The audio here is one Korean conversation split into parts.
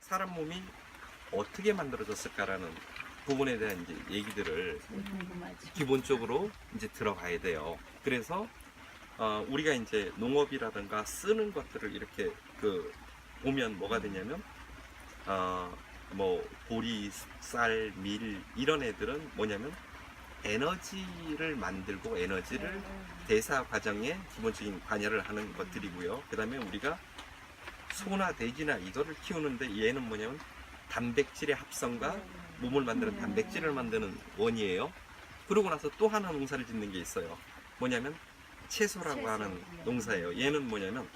사람 몸이 어떻게 만들어졌을까라는 부분에 대한 이제 얘기들을 궁금하지. 기본적으로 이제 들어가야 돼요. 그래서 우리가 이제 농업이라든가 쓰는 것들을 이렇게 보면 뭐가 되냐면 뭐 보리, 쌀, 밀 이런 애들은 뭐냐면 에너지를 만들고 에너지를 대사 과정에 기본적인 관여를 하는 것들이고요. 그 다음에 우리가 소나 돼지나 이거를 키우는데 얘는 뭐냐면 단백질의 합성과 몸을 만드는 단백질을 만드는 원이에요. 그러고 나서 또 하나 농사를 짓는 게 있어요. 뭐냐면 채소라고 하는 농사예요. 얘는 뭐냐면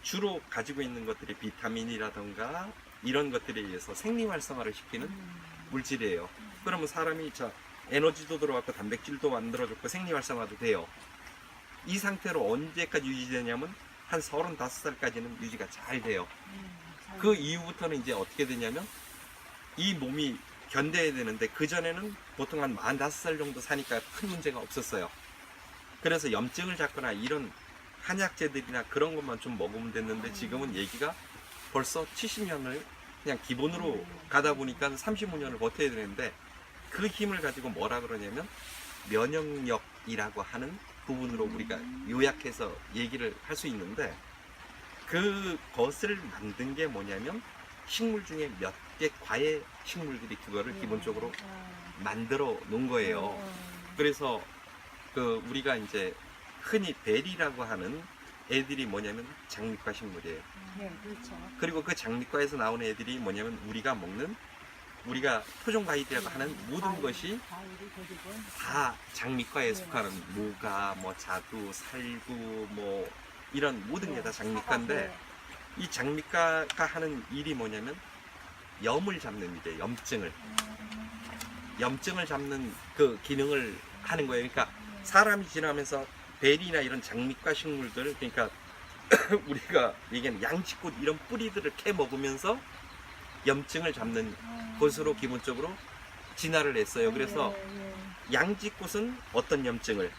주로 가지고 있는 것들이 비타민이라던가 이런 것들에 의해서 생리 활성화를 시키는 물질이에요. 그러면 사람이 에너지도 들어갔고 단백질도 만들어졌고 생리 활성화도 돼요. 이 상태로 언제까지 유지되냐면 한 35살까지는 유지가 잘 돼요. 그 이후부터는 이제 어떻게 되냐면 이 몸이 견뎌야 되는데 그전에는 보통 한 45살 정도 사니까 큰 문제가 없었어요. 그래서 염증을 잡거나 이런 한약재들이나 그런 것만 좀 먹으면 됐는데 지금은 얘기가 벌써 70년을 그냥 기본으로 가다 보니까 35년을 버텨야 되는데 그 힘을 가지고 뭐라 그러냐면 면역력이라고 하는 부분으로 우리가 요약해서 얘기를 할 수 있는데 그것을 만든 게 뭐냐면 식물 중에 몇 개 과외 식물들이 그거를 기본적으로 만들어 놓은 거예요. 그래서 우리가 이제 흔히 베리라고 하는 애들이 뭐냐면 장미과 식물이에요. 네, 그렇죠. 그리고 그 장미과에서 나오는 애들이 뭐냐면 우리가 먹는 우리가 토종 과일이라고 하는 모든 것이 다 장미과에 속하는 무가, 뭐 자두, 살구, 뭐 이런 모든 게 다 장미과인데 이 장미과가 하는 일이 뭐냐면 염을 잡는 일이에요. 염증을 잡는 그 기능을 하는 거예요. 그러니까 사람이 지나면서 베리나 이런 장미과 식물들, 그러니까 우리가 얘기하는 양치꽃 이런 뿌리들을 캐 먹으면서 염증을 잡는 것으로 기본적으로 진화를 했어요. 그래서 양지꽃은 어떤 염증을,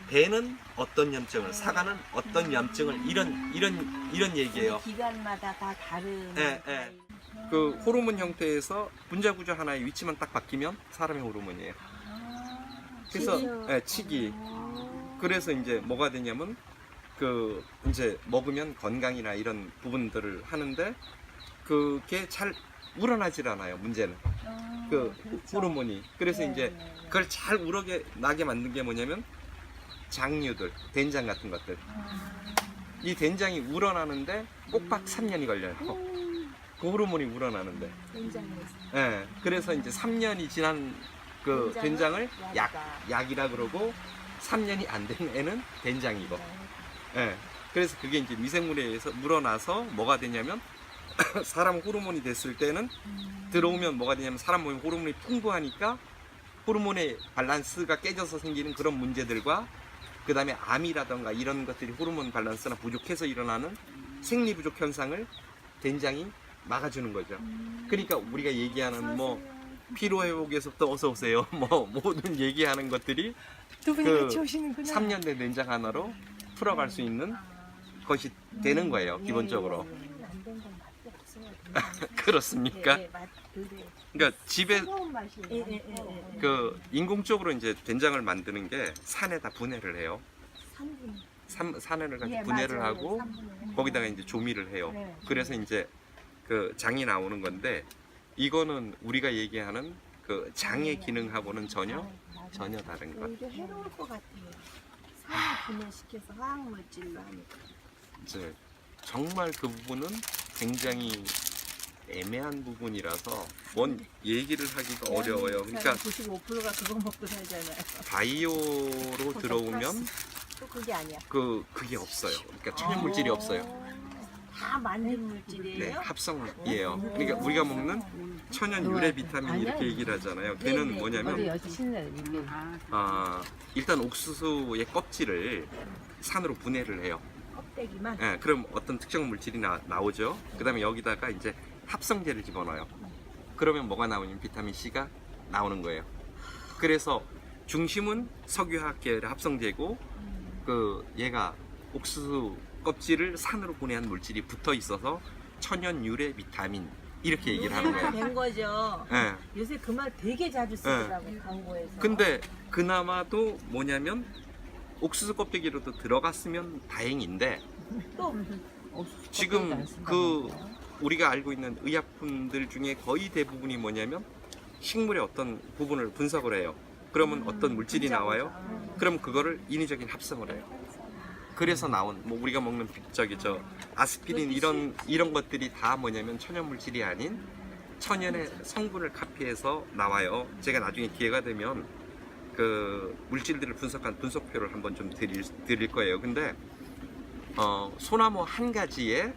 배는 어떤 염증을, 사과는 어떤 염증을 이런 얘기예요. 기관마다 다 다른. 예. 그 호르몬 형태에서 분자 구조 하나의 위치만 딱 바뀌면 사람의 호르몬이에요. 그래서 치기. 그래서 이제 뭐가 되냐면 이제 먹으면 건강이나 이런 부분들을 하는데 그게 잘 우러나질 않아요. 문제는 그렇죠. 호르몬이. 그래서 이제 그걸 잘 우러나게 만든 게 뭐냐면 장류들, 된장 같은 것들. 이 된장이 우러나는데 꼭박 3년이 걸려요. 그 호르몬이 우러나는데. 예. 그래서 이제 3년이 지난 그 된장을 약이라 그러고 3년이 안 된 애는 된장이고. 예. 그래서 그게 이제 미생물에 의해서 우러나서 뭐가 되냐면 사람 호르몬이 됐을 때는 들어오면 뭐가 되냐면 사람 몸에 호르몬이 풍부하니까 호르몬의 밸런스가 깨져서 생기는 그런 문제들과 그 다음에 암이라던가 이런 것들이 호르몬 밸런스나 부족해서 일어나는 생리 부족 현상을 된장이 막아주는 거죠. 그러니까 우리가 얘기하는 뭐 피로회복에서부터 어서 오세요. 뭐 모든 얘기하는 것들이 두 분이 같이 오시는구나. 3년 된 된장 하나로 풀어갈 수 있는 것이 되는 거예요. 기본적으로. 그렇습니까? 그러니까 집에 인공적으로 이제 된장을 만드는 게 산에다 분해를 해요. 산을 가지고 분해를 하고 거기다가 이제 조미를 해요. 그래서 이제 장이 나오는 건데 이거는 우리가 얘기하는 장의 기능하고는 전혀 다른 것. 오히려 해로울 것 같아요. 산을 분해시켜서 화학물질로 하니까. 이제 정말 그 부분은 굉장히 애매한 부분이라서 뭔 얘기를 하기가 어려워요. 그러니까 95%가 그거 먹고 살잖아요. 바이오로 들어오면 또 그게 아니야. 그게 없어요. 그러니까 천연 물질이 없어요. 다 만든 물질이에요? 네, 합성이에요. 그러니까 우리가 먹는 천연 유래 비타민 이렇게 얘기를 하잖아요. 걔는 뭐냐면 일단 옥수수의 껍질을 산으로 분해를 해요. 껍데기만? 네, 그럼 어떤 특정 물질이 나오죠. 그 다음에 여기다가 이제 합성제를 집어넣어요. 그러면 뭐가 나오냐면 비타민 C가 나오는 거예요. 그래서 중심은 석유화학 계열의 합성제고 얘가 옥수수 껍질을 산으로 분해한 물질이 붙어 있어서 천연 유래 비타민 이렇게 얘기를 하는 거예요. 된 거죠. 예. 요새 그 말 되게 자주 쓰더라고 광고에서. 근데 그나마도 뭐냐면 옥수수 껍데기로도 들어갔으면 다행인데 또 지금 그 우리가 알고 있는 의약품들 중에 거의 대부분이 뭐냐면 식물의 어떤 부분을 분석을 해요. 그러면 어떤 물질이 나와요. 그럼 그거를 인위적인 합성을 해요. 그래서 나온 뭐 우리가 먹는 저기 저 아스피린 이런 것들이 다 뭐냐면 천연 물질이 아닌 천연의 성분을 카피해서 나와요. 제가 나중에 기회가 되면 그 물질들을 분석한 분석표를 한번 좀 드릴 거예요. 근데 소나무 한 가지에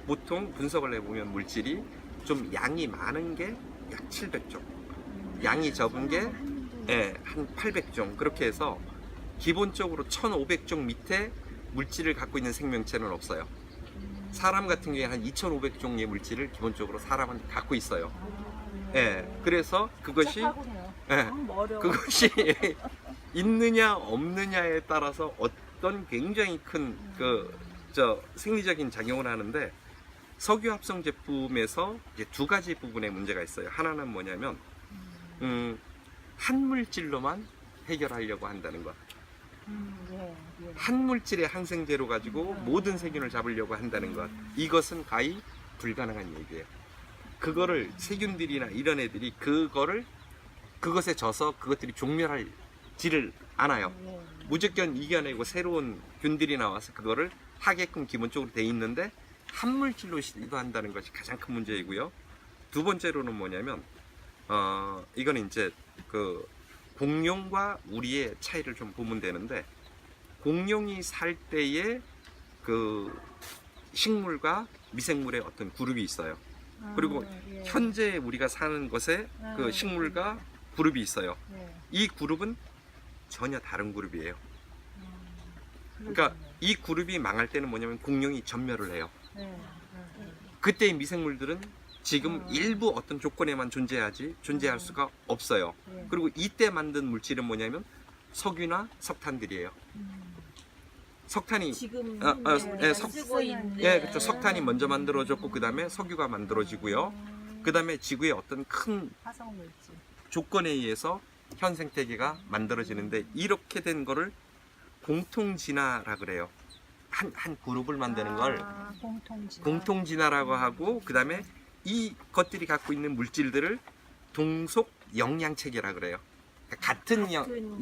보통 분석을 해보면 물질이 좀 양이 많은 게 약 700종, 양이 적은 게 한 800종, 그렇게 해서 기본적으로 1500종 밑에 물질을 갖고 있는 생명체는 없어요. 사람 같은 경우에 한 2500종의 물질을 기본적으로 사람은 갖고 있어요. 그래서 그것이 그것이 있느냐 없느냐에 따라서 어떤 굉장히 큰 생리적인 작용을 하는데, 석유 합성 제품에서 이제 두 가지 부분의 문제가 있어요. 하나는 뭐냐면 한 물질로만 해결하려고 한다는 것. 한 물질의 항생제로 가지고 모든 세균을 잡으려고 한다는 것. 이것은 가히 불가능한 얘기예요. 그거를 세균들이나 이런 애들이 그것에 져서 그것들이 종멸하지를 않아요. 무조건 이겨내고 새로운 균들이 나와서 그거를 하게끔 기본적으로 돼 있는데 한 물질로 시도한다는 것이 가장 큰 문제이고요. 두 번째로는 뭐냐면 이거는 이제 그 공룡과 우리의 차이를 좀 보면 되는데, 공룡이 살 때의 그 식물과 미생물의 어떤 그룹이 있어요. 그리고 현재 우리가 사는 것에 그 식물과 그룹이 있어요. 이 그룹은 전혀 다른 그룹이에요. 그러니까 이 그룹이 망할 때는 뭐냐면 공룡이 전멸을 해요. 그때의 미생물들은 지금 일부 어떤 조건에만 존재할 수가 없어요. 그리고 이때 만든 물질은 뭐냐면 석유나 석탄들이에요. 석탄이 지금 쓰고 있는 그렇죠. 석탄이 먼저 만들어졌고 그 다음에 석유가 만들어지고요. 그 다음에 지구의 어떤 큰 화성물질. 조건에 의해서 현 생태계가 만들어지는데, 이렇게 된 거를 공통진화라 그래요. 한 그룹을 만드는 걸 공통진화라고 하고, 그 다음에 이 것들이 갖고 있는 물질들을 동속 영양 체계라 그래요. 그러니까 같은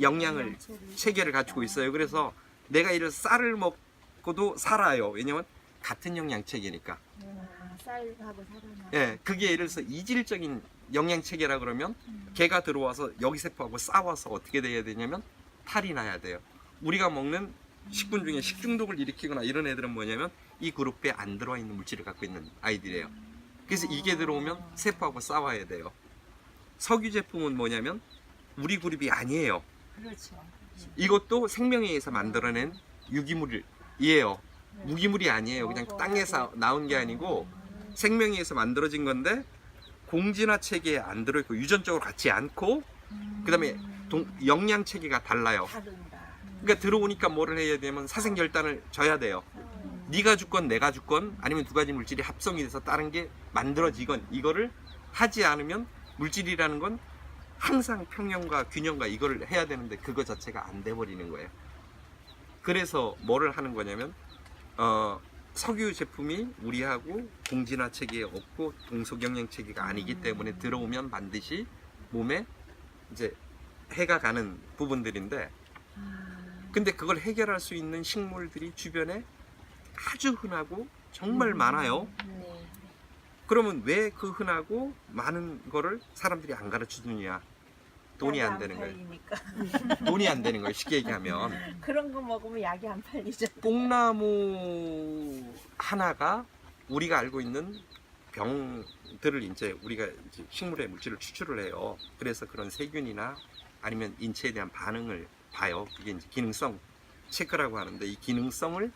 영양을 체계를 가지고 있어요. 그래서 내가 이를 쌀을 먹고도 살아요. 왜냐면 같은 영양 체계니까. 쌀하고 살아나. 그게 예를 들어서 이질적인 영양 체계라 그러면 개가 들어와서 여기 세포하고 싸워서 어떻게 돼야 되냐면 탈이 나야 돼요. 우리가 먹는 식품 중에 식중독을 일으키거나 이런 애들은 뭐냐면 이 그룹에 안 들어와 있는 물질을 갖고 있는 아이들이에요. 그래서 이게 들어오면 세포하고 싸워야 돼요. 석유 제품은 뭐냐면 우리 그룹이 아니에요. 그렇죠. 이것도 생명에 의해서 만들어낸 유기물이에요. 무기물이 아니에요. 그냥 땅에서 나온 게 아니고 생명에 의해서 만들어진 건데 공진화 체계에 안 들어있고 유전적으로 같지 않고, 그 다음에 영양 체계가 달라요. 그러니까 들어오니까 뭐를 해야 되면 사생결단을 져야 돼요. 네가 죽건 내가 죽건 아니면 두 가지 물질이 합성이 돼서 다른 게 만들어지건, 이거를 하지 않으면 물질이라는 건 항상 평형과 균형과 이거를 해야 되는데 그거 자체가 안 돼버리는 거예요. 그래서 뭐를 하는 거냐면 석유 제품이 우리하고 공진화 체계에 없고 동속 영양 체계가 아니기 때문에 들어오면 반드시 몸에 이제 해가 가는 부분들인데, 근데 그걸 해결할 수 있는 식물들이 주변에 아주 흔하고 정말 많아요. 그러면 왜 그 흔하고 많은 거를 사람들이 안 가르쳐 주느냐? 돈이 안 되는 거예요. 돈이 안 되는 거예요. 쉽게 얘기하면. 그런 거 먹으면 약이 안 팔리죠. 뽕나무 하나가 우리가 알고 있는 병들을 이제 우리가 이제 식물의 물질을 추출을 해요. 그래서 그런 세균이나 아니면 인체에 대한 반응을 봐요. 그게 이제 기능성 체크라고 하는데, 이 기능성을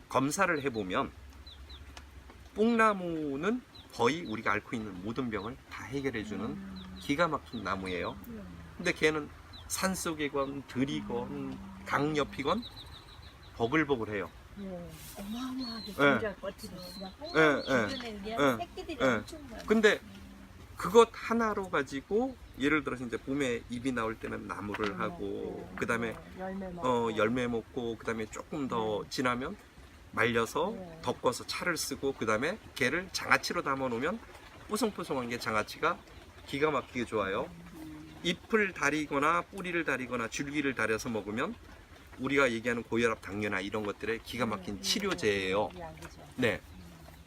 검사를 해보면 뽕나무는 거의 우리가 앓고 있는 모든 병을 다 해결해주는 기가 막힌 나무예요. 근데 걔는 산속이건 들이건 강옆이건 버글버글해요. 어마어마하게 예. 분자 뻗치고 예. 주변에 예. 새끼들이 예. 엄청 많아. 근데 그것 하나로 가지고 예를 들어서 이제 봄에 잎이 나올 때는 나무를 하고 그다음에 열매 먹고 그다음에 조금 더 지나면 말려서 덮어서 차를 쓰고 그다음에 걔를 장아찌로 담아 놓으면 뽀송뽀송한 게 장아찌가 기가 막히게 좋아요. 잎을 다리거나 뿌리를 다리거나 줄기를 다려서 먹으면 우리가 얘기하는 고혈압, 당뇨나 이런 것들의 기가 막힌 치료제예요. 네.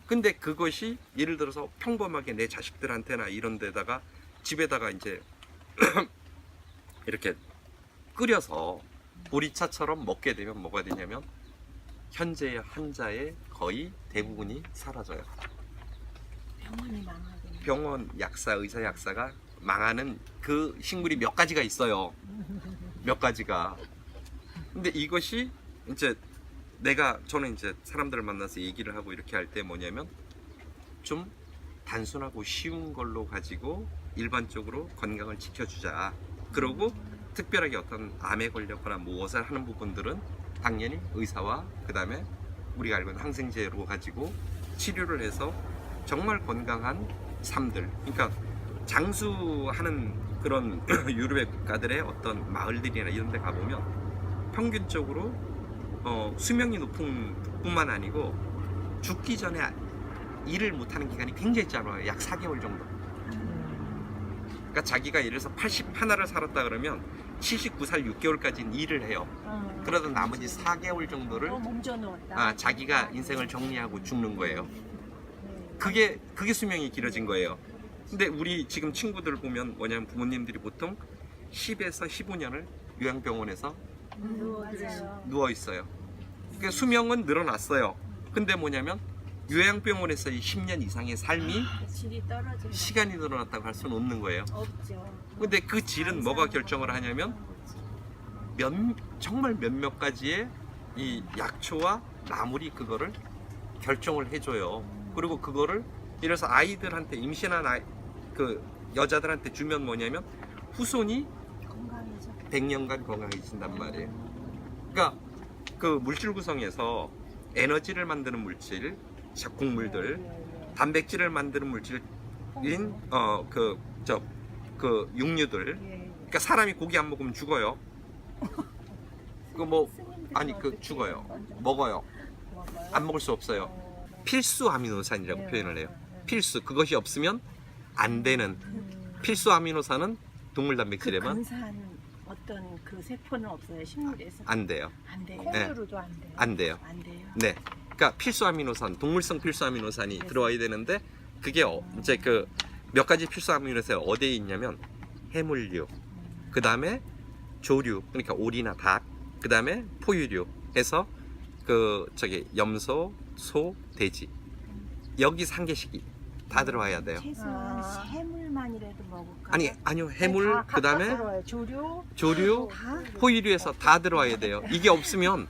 근데 그것이 예를 들어서 평범하게 내 자식들한테나 이런 데다가 집에다가 이제 이렇게 끓여서 보리차처럼 먹게 되면 뭐가 되냐면 현재의 환자의 거의 대부분이 사라져요. 병원이 망하게. 병원 약사, 의사 약사가 망하는 그 식물이 몇 가지가 있어요. 몇 가지가. 근데 이것이 이제 저는 이제 사람들을 만나서 얘기를 하고 이렇게 할 때 뭐냐면 좀 단순하고 쉬운 걸로 가지고 일반적으로 건강을 지켜주자. 그러고 특별하게 어떤 암에 걸렸거나 무엇을 하는 부분들은 당연히 의사와 그 다음에 우리가 알고 있는 항생제로 가지고 치료를 해서 정말 건강한 삶들. 그러니까 장수하는 그런 유럽의 국가들의 어떤 마을들이나 이런 데 가보면 평균적으로 수명이 높은 뿐만 아니고 죽기 전에 일을 못하는 기간이 굉장히 짧아요. 약 4개월 정도. 그러니까 자기가 예를 들어서 81을 살았다 그러면 79살 6개월까지는 일을 해요. 그러다 나머지 4개월 정도를 자기가 인생을 정리하고 죽는 거예요. 그게 그게 수명이 길어진 거예요. 근데 우리 지금 친구들 보면 뭐냐면 부모님들이 보통 10에서 15년을 요양병원에서 누워 있어요. 그러니까 수명은 늘어났어요. 근데 뭐냐면 요양병원에서의 10년 이상의 삶이 질이 떨어져. 시간이 늘어났다고 할 수는 없는 거예요. 없죠. 근데 그 질은 뭐가 결정을 하냐면 정말 몇몇 가지의 이 약초와 나물이 그거를 결정을 해줘요. 그리고 그거를 예를 들어서 아이들한테 임신한 그 여자들한테 주면 뭐냐면 후손이 건강해져. 100년간 건강해진단 말이에요. 그러니까 그 물질 구성에서 에너지를 만드는 물질, 작곡물들, 단백질을 만드는 물질인 그 육류들. 그러니까 사람이 고기 안 먹으면 죽어요. 죽어요. 먹어요. 안 먹을 수 없어요. 필수 아미노산이라고 표현을 해요. 필수. 그것이 없으면 안 되는 필수 아미노산은 동물 단백질에만 근사한 어떤 그 세포는 없어요. 식물에서. 안 돼요. 안 돼요. 콩으로도 안 돼요. 안 돼요. 안 돼요. 네. 그러니까 필수 아미노산, 동물성 필수 아미노산이 들어와야 되는데 그게 이제 그 몇 가지 필수 아미노산이 어디에 있냐면 해물류, 그 다음에 조류, 그러니까 오리나 닭, 그 다음에 포유류 해서 염소, 소, 돼지 여기서 한 개씩이 다 들어와야 돼요. 최소한 해물만이라도 먹을까? 아니요 해물, 그 다음에 조류, 다 포유류에서 다 들어와야 돼요. 이게 없으면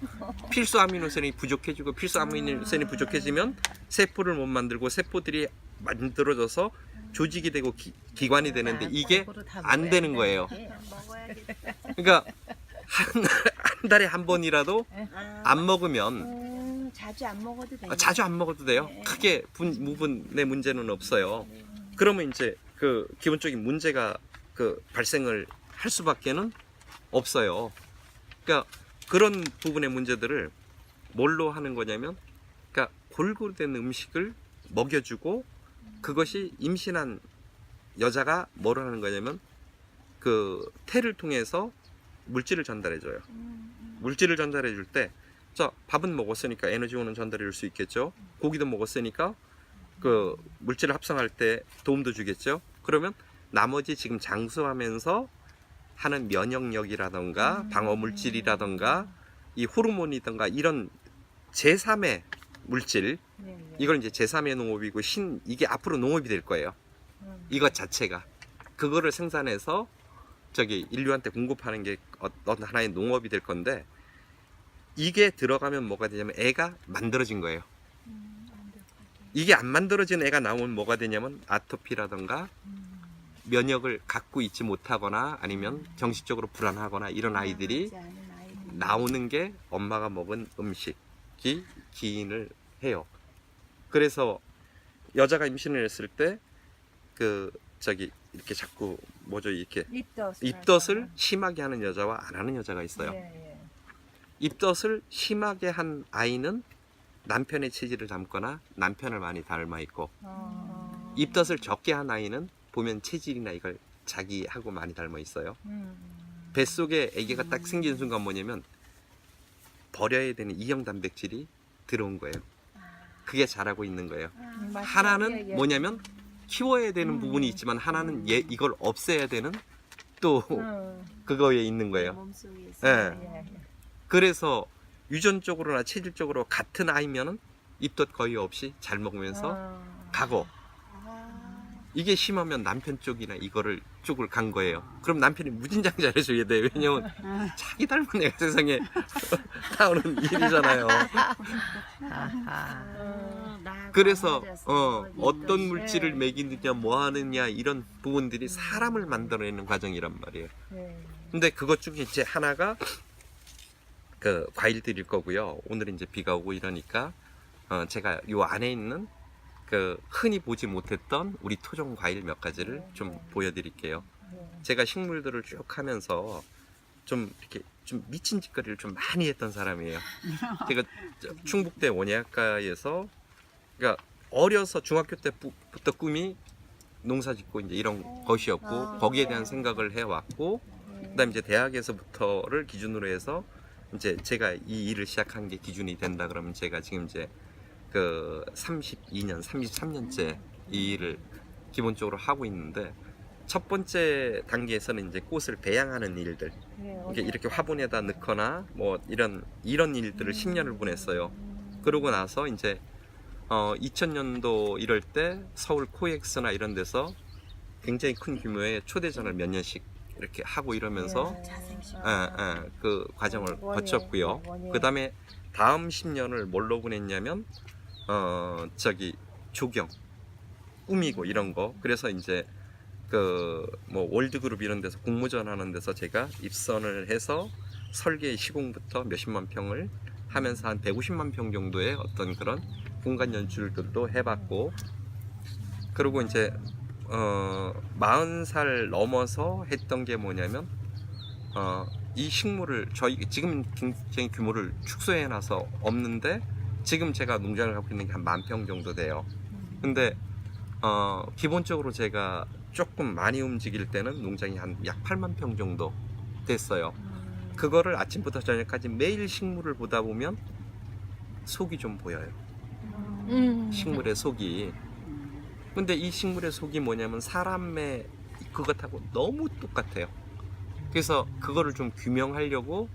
필수 아미노산이 부족해지고 필수 아미노산이 부족해지면 세포를 못 만들고 세포들이 만들어져서 조직이 되고 기관이 되는데 이게 안 되는 거예요. 먹어야겠다. 그러니까 한 달에 한 번이라도 안 먹으면 자주 안 먹어도 돼요. 자주 안 먹어도 돼요. 네. 크게 무분의 문제는 없어요. 그러면 이제 그 기본적인 문제가 발생을 할 수밖에는 없어요. 그러니까 그런 부분의 문제들을 뭘로 하는 거냐면, 그러니까 골고루 된 음식을 먹여주고 그것이 임신한 여자가 뭘 하는 거냐면 그 태를 통해서 물질을 전달해 줘요. 물질을 전달해 줄 때 자, 밥은 먹었으니까 에너지원은 전달해 줄 수 있겠죠. 고기도 먹었으니까 그 물질을 합성할 때 도움도 주겠죠. 그러면 나머지 지금 장수하면서 하는 면역력이라던가 방어 물질이라던가 이 호르몬이던가 이런 제3의 물질, 이걸 이제 제3의 농업이고 이게 앞으로 농업이 될 거예요. 이것 자체가 그거를 생산해서 인류한테 공급하는 게 어떤 하나의 농업이 될 건데, 이게 들어가면 뭐가 되냐면 애가 만들어진 거예요. 이게 안 만들어진 애가 나오면 뭐가 되냐면 아토피라던가 면역을 갖고 있지 못하거나 아니면 정신적으로 불안하거나 이런 아이들이 나오는 게 엄마가 먹은 음식이 이렇게 기인을 해요. 그래서 여자가 임신을 했을 때 그 저기 이렇게 자꾸 뭐죠 이렇게 입덧을 심하게 하는 여자와 안 하는 여자가 있어요. 예. 입덧을 심하게 한 아이는 남편의 체질을 닮거나 남편을 많이 닮아 있고, 입덧을 적게 한 아이는 보면 체질이나 이걸 자기하고 많이 닮아 있어요. 뱃속에 아기가 딱 생긴 순간 뭐냐면 버려야 되는 이형 단백질이 들어온 거예요. 그게 자라고 있는 거예요. 하나는 뭐냐면 키워야 되는 부분이 있지만 하나는 이걸 없애야 되는 또 그거에 있는 거예요. 몸속에서. 예. 그래서 유전적으로나 체질적으로 같은 아이면은 입덧 거의 없이 잘 먹으면서 가고, 이게 심하면 남편 쪽이나 이거를 쪽을 간 거예요. 그럼 남편이 무진장 잘해줘야 돼요. 왜냐면 자기 닮은 애가 세상에 나오는 일이잖아요. 그래서 어떤 물질을 먹이느냐 뭐 하느냐 이런 부분들이 사람을 만들어내는 과정이란 말이에요. 근데 그것 중에 이제 하나가 그 과일들일 거고요. 오늘 이제 비가 오고 이러니까 제가 요 안에 있는 그 흔히 보지 못했던 우리 토종 과일 몇 가지를 좀 보여드릴게요. 제가 식물들을 쭉 하면서 좀 이렇게 좀 미친 짓거리를 좀 많이 했던 사람이에요. 제가 충북대 원예학과에서 그러니까 어려서 중학교 때부터 꿈이 농사 짓고 이제 이런 것이었고, 거기에 대한 생각을 해왔고, 그다음 이제 대학에서부터를 기준으로 해서 이제 제가 이 일을 시작한 게 기준이 된다 그러면 제가 지금 이제 그 32년, 33년째 이 일을 기본적으로 하고 있는데, 첫 번째 단계에서는 이제 꽃을 배양하는 일들, 이렇게 화분에다 넣거나 뭐 이런 일들을 10년을 보냈어요. 그러고 나서 이제 2000년도 이럴 때 서울 코엑스나 이런 데서 굉장히 큰 규모의 초대전을 몇 년씩 이렇게 하고 이러면서 그 과정을 거쳤고요. 그 다음에 다음 10년을 뭘로 보냈냐면 저기 조경, 꾸미고 이런 거. 그래서 이제 그 뭐 월드그룹 이런 데서 공모전 하는 데서 제가 입선을 해서 설계 시공부터 몇십만 평을 하면서 한 150만 평 정도의 어떤 그런 공간 연출들도 해봤고, 그리고 이제 40살 넘어서 했던 게 뭐냐면 이 식물을 저희 지금 굉장히 규모를 축소해놔서 없는데, 지금 제가 농장을 갖고 있는 게 한 10,000평 정도 돼요. 근데 기본적으로 제가 조금 많이 움직일 때는 농장이 한 약 8만 평 정도 됐어요. 그거를 아침부터 저녁까지 매일 식물을 보다 보면 속이 좀 보여요. 식물의 속이. 근데 이 식물의 속이 뭐냐면 사람의 그것하고 너무 똑같아요. 그래서 그거를 좀 규명하려고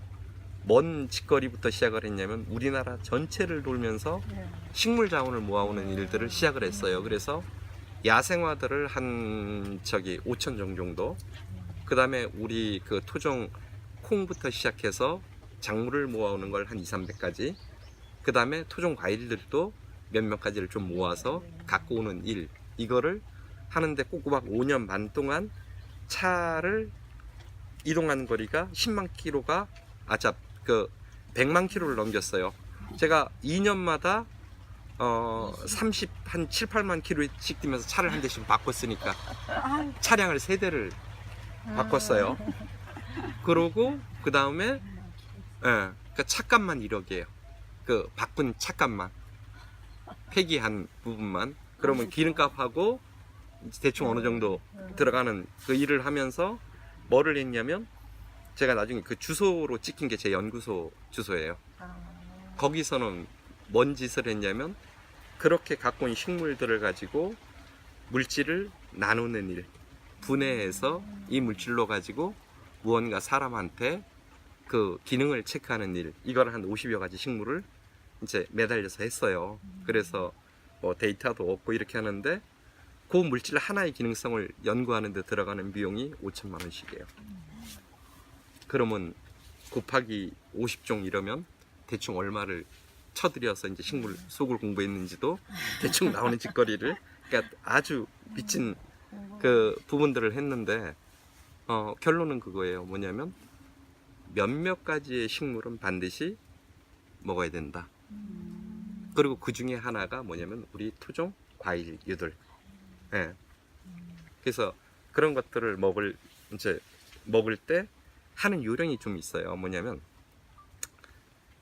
뭔 짓거리부터 시작을 했냐면 우리나라 전체를 돌면서 식물 자원을 모아오는 일들을 시작을 했어요. 그래서 야생화들을 한 5,000종 정도, 그 다음에 우리 그 토종 콩부터 시작해서 작물을 모아오는 걸 한 200~300가지, 그 다음에 토종 과일들도 몇몇 가지를 좀 모아서 갖고 오는 일, 이거를 하는데 꼬꼬박 5년 반 동안 차를 이동하는 거리가 10만 킬로가 100만 킬로를 넘겼어요. 제가 2년마다 한 7, 8만 킬로씩 뛰면서 차를 한 대씩 바꿨으니까 차량을 3대를 바꿨어요. 그러고 그 다음에 그 차값만 1억이에요. 그 바꾼 차값만, 폐기한 부분만. 그러면 기름값하고 대충 어느 정도 들어가는 그 일을 하면서 뭐를 했냐면, 제가 나중에 그 주소로 찍힌 게 제 연구소 주소예요. 거기서는 뭔 짓을 했냐면, 그렇게 갖고 온 식물들을 가지고 물질을 나누는 일, 분해해서 이 물질로 가지고 무언가 사람한테 그 기능을 체크하는 일, 이걸 한 50여 가지 식물을 이제 매달려서 했어요. 그래서 뭐 데이터도 얻고 이렇게 하는데, 그 물질 하나의 기능성을 연구하는 데 들어가는 비용이 5천만 원씩이에요. 그러면 곱하기 50종 이러면 대충 얼마를 쳐들여서 이제 식물 속을 공부했는지도 대충 나오는 짓거리를, 그러니까 아주 미친 그 부분들을 했는데, 결론은 그거예요. 뭐냐면 몇몇 가지의 식물은 반드시 먹어야 된다. 그리고 그 중에 하나가 뭐냐면 우리 토종 과일류들. 예. 그래서 그런 것들을 먹을 때 하는 요령이 좀 있어요. 뭐냐면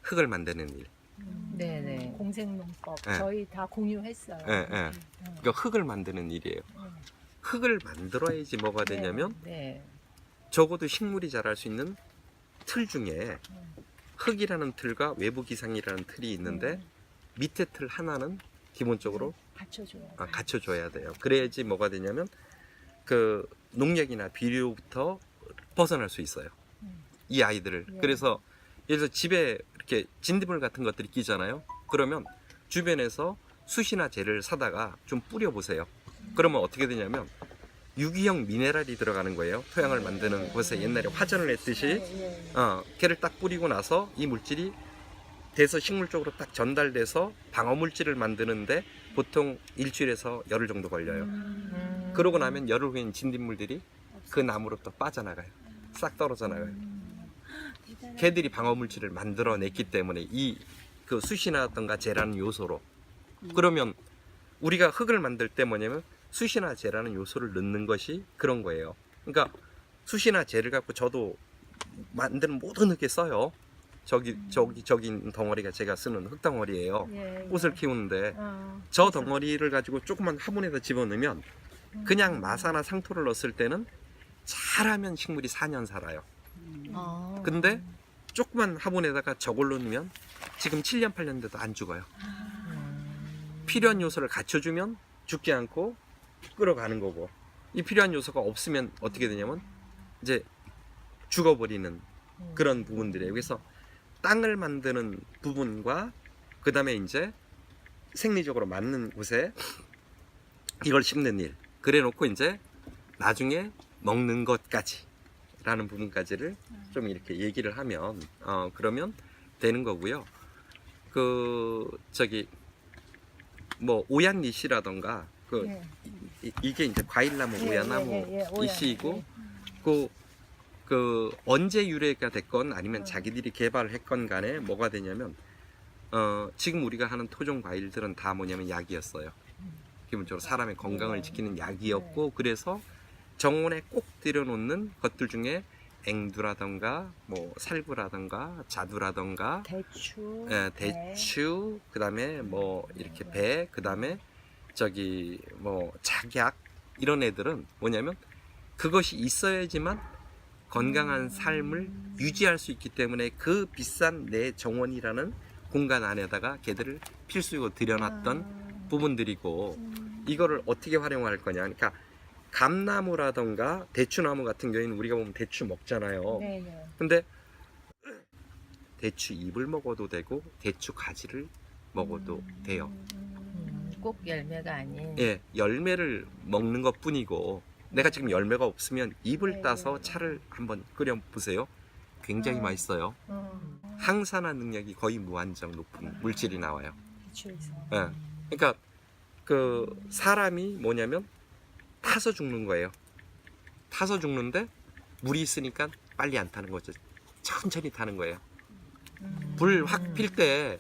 흙을 만드는 일. 네네. 공생농법 네. 저희 다 공유했어요. 예, 예. 그러니까 흙을 만드는 일이에요. 흙을 만들어야지 뭐가 되냐면 네. 적어도 식물이 자랄 수 있는 틀 중에 흙이라는 틀과 외부 기상이라는 틀이 있는데 밑에 틀 하나는 기본적으로 받쳐줘요. 갖춰줘야 돼요. 그래야지 뭐가 되냐면 그 농약이나 비료부터 벗어날 수 있어요. 이 아이들을. 예. 그래서 예를 들어 집에 이렇게 진딧물 같은 것들이 끼잖아요. 그러면 주변에서 숯이나 재를 사다가 좀 뿌려보세요. 그러면 어떻게 되냐면 유기형 미네랄이 들어가는 거예요. 토양을 만드는 곳에 옛날에 화전을 했듯이 걔를 딱 뿌리고 나서 이 물질이 돼서 식물 쪽으로 딱 전달돼서 방어 물질을 만드는데 보통 일주일에서 열흘 정도 걸려요. 그러고 나면 열흘 후엔 진딧물들이 그 나무로부터 빠져나가요. 싹 떨어져 나가요. 걔들이 방어 물질을 만들어냈기 때문에 이 그 숯이나든가 재라는 요소로. 그러면 우리가 흙을 만들 때 뭐냐면 숯이나 재라는 요소를 넣는 것이 그런 거예요. 그러니까 숯이나 재를 갖고 저도 만드는 모든 흙에 써요. 저기 있는 덩어리가 제가 쓰는 흙 덩어리예요. 꽃을 키우는데 저 덩어리를 가지고 조그만 화분에다 집어넣으면 그냥 마사나 상토를 넣었을 때는 잘하면 식물이 4년 살아요. 근데 조그만 화분에다가 저걸 넣으면 지금 7년 8년 돼도 안 죽어요. 필요한 요소를 갖춰주면 죽지 않고 끌어가는 거고, 이 필요한 요소가 없으면 어떻게 되냐면 이제 죽어버리는 그런 부분들이에요. 그래서 땅을 만드는 부분과 그 다음에 이제 생리적으로 맞는 곳에 이걸 심는 일, 그래 놓고 이제 나중에 먹는 것까지 라는 부분까지를 좀 이렇게 얘기를 하면 그러면 되는 거고요. 뭐 오얏잎이라던가 이게 이제 과일나무 오얏나무 잎이고 그 언제 유래가 됐건 아니면 자기들이 개발했건 간에 뭐가 되냐면 지금 우리가 하는 토종 과일들은 다 뭐냐면 약이었어요. 기본적으로 사람의 건강을 지키는 약이었고, 그래서 정원에 꼭 들여놓는 것들 중에 앵두라던가 뭐 살구라던가 자두라던가 대추, 그다음에 뭐 이렇게 배, 그다음에 뭐 작약, 이런 애들은 뭐냐면 그것이 있어야지만 건강한 삶을 유지할 수 있기 때문에 그 비싼 내 정원이라는 공간 안에다가 걔들을 필수로 들여놨던 부분들이고, 이거를 어떻게 활용할 거냐. 그러니까 감나무라던가 대추나무 같은 경우에는 우리가 보면 대추 먹잖아요. 근데 대추 잎을 먹어도 되고 대추 가지를 먹어도 돼요. 꼭 열매가 아닌. 예, 열매를 먹는 것 뿐이고, 내가 지금 열매가 없으면 잎을 따서 차를 한번 끓여 보세요. 굉장히 맛있어요. 항산화 능력이 거의 무한정 높은 물질이 나와요. 예. 그러니까 그 사람이 뭐냐면 타서 죽는 거예요. 타서 죽는데 물이 있으니까 빨리 안 타는 거죠. 천천히 타는 거예요. 불 확 필 때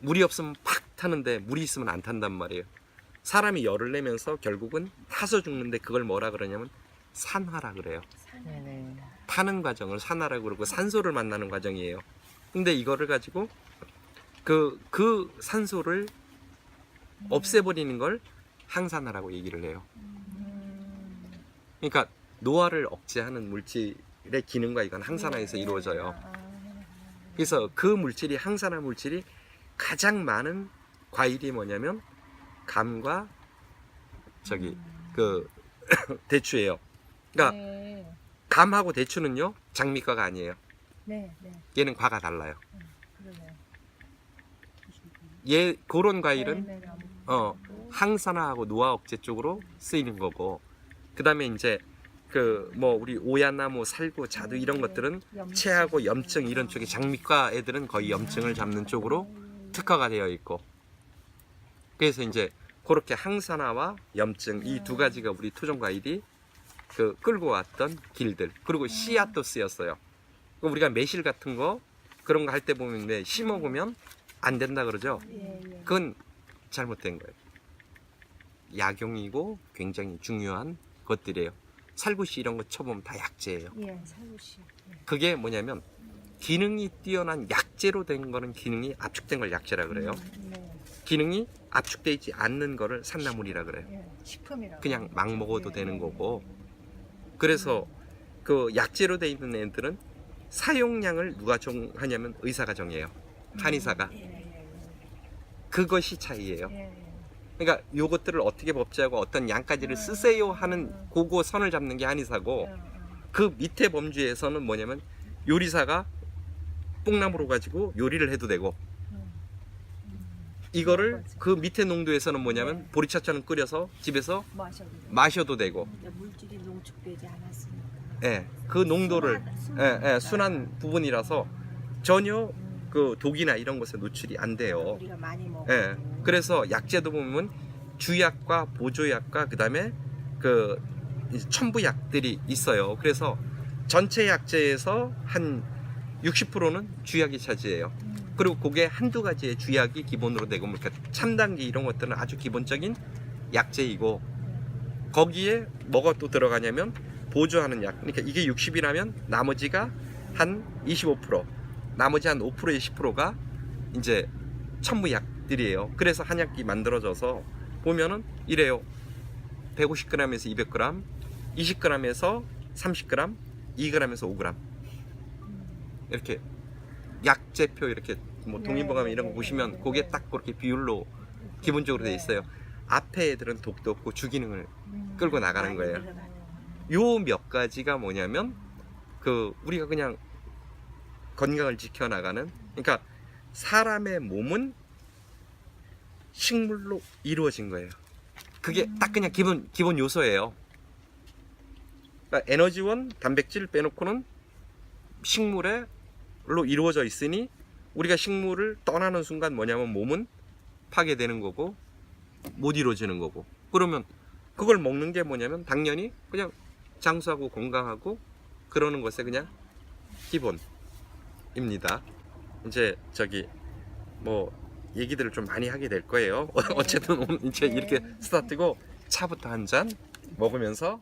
물이 없으면 팍 타는데 물이 있으면 안 탄단 말이에요. 사람이 열을 내면서 결국은 타서 죽는데 그걸 뭐라 그러냐면 산화라 그래요. 네네. 타는 과정을 산화라고 그러고 산소를 만나는 과정이에요. 근데 이거를 가지고 그 산소를 없애버리는 걸 항산화라고 얘기를 해요. 그러니까 노화를 억제하는 물질의 기능과 이건 항산화에서 이루어져요. 그래서 그 물질이, 항산화 물질이 가장 많은 과일이 뭐냐면 감과 대추예요. 그러니까 감하고 대추는요 장미과가 아니에요. 얘는 과가 달라요. 얘 그런 과일은 항산화하고 노화 억제 쪽으로 쓰이는 거고, 그 다음에 이제 뭐 우리 오얏나무, 살구, 자두 이런 것들은 체하고 염증 이런 쪽에, 장미과 애들은 거의 염증을 잡는 쪽으로 특화가 되어 있고, 그래서 이제 그렇게 항산화와 염증 이 두 가지가 우리 토종 과일이 끌고 왔던 길들. 그리고 씨앗도 쓰였어요. 우리가 매실 같은 거 그런 거 할 때 보면 씨 먹으면 안 된다 그러죠. 그건 잘못된 거예요. 약용이고 굉장히 중요한 것들이에요. 살구씨 이런 거 쳐보면 다 약재예요. 예, 살구씨. 예. 그게 뭐냐면 기능이 뛰어난 약재로 된 거는 기능이 압축된 걸 약재라 그래요. 네. 기능이 압축되어 있지 않는 거를 산나물이라 그래요. 예, 식품이라고. 그냥 막 먹어도 예, 되는 예, 거고. 그래서 그 약재로 돼 있는 애들은 사용량을 누가 정하냐면 의사가 정해요. 한의사가. 예, 예, 그것이 차이예요. 예, 예. 그러니까 요것들을 어떻게 법제하고 어떤 양까지를 쓰세요 하는 그거 선을 잡는 게 한의사고, 그 밑에 범주에서는 뭐냐면 요리사가 뽕나무로 가지고 요리를 해도 되고, 이거를 맞아. 그 밑에 농도에서는 뭐냐면 네. 보리차처럼 끓여서 집에서 마셔도 돼요. 마셔도 되고, 근데 물질이 농축되지 않았으니까. 예, 그 농도를 순한 부분이라서 전혀 그 독이나 이런 것에 노출이 안 돼요. 우리가 많이 먹고. 예, 그래서 약재도 보면 주약과 보조약과 그다음에 그 이제 첨부약들이 있어요. 그래서 전체 약재에서 한 60%는 주약이 차지해요. 그리고 그게 한두 가지의 주약이 기본으로 되고, 그러니까 참단기 이런 것들은 아주 기본적인 약재이고, 거기에 뭐가 또 들어가냐면 보조하는 약. 그러니까 이게 60이라면 나머지가 한 25%, 나머지 한 5%에 10%가 이제 첨부약들이에요. 그래서 한약이 만들어져서 보면은 이래요. 150g에서 200g, 20g에서 30g, 2g에서 5g. 이렇게 약재표 이렇게 뭐 동의보감 이런 거 보시면 그게 딱 그렇게 비율로 기본적으로 돼 있어요. 앞에 애들은 독도 없고 주기능을 끌고 나가는 거예요. 요 몇 가지가 뭐냐면 그 우리가 그냥 건강을 지켜나가는, 그러니까 사람의 몸은 식물로 이루어진 거예요. 그게 딱 그냥 기본 요소예요. 그러니까 에너지원, 단백질 빼놓고는 식물로 이루어져 있으니 우리가 식물을 떠나는 순간 뭐냐면 몸은 파괴되는 거고 못 이루어지는 거고, 그러면 그걸 먹는 게 뭐냐면 당연히 그냥 장수하고 건강하고 그러는 것에 그냥 기본입니다. 이제 저기 뭐 얘기들을 좀 많이 하게 될 거예요. 어쨌든 오늘 이제 이렇게 스타트고 차부터 한 잔 먹으면서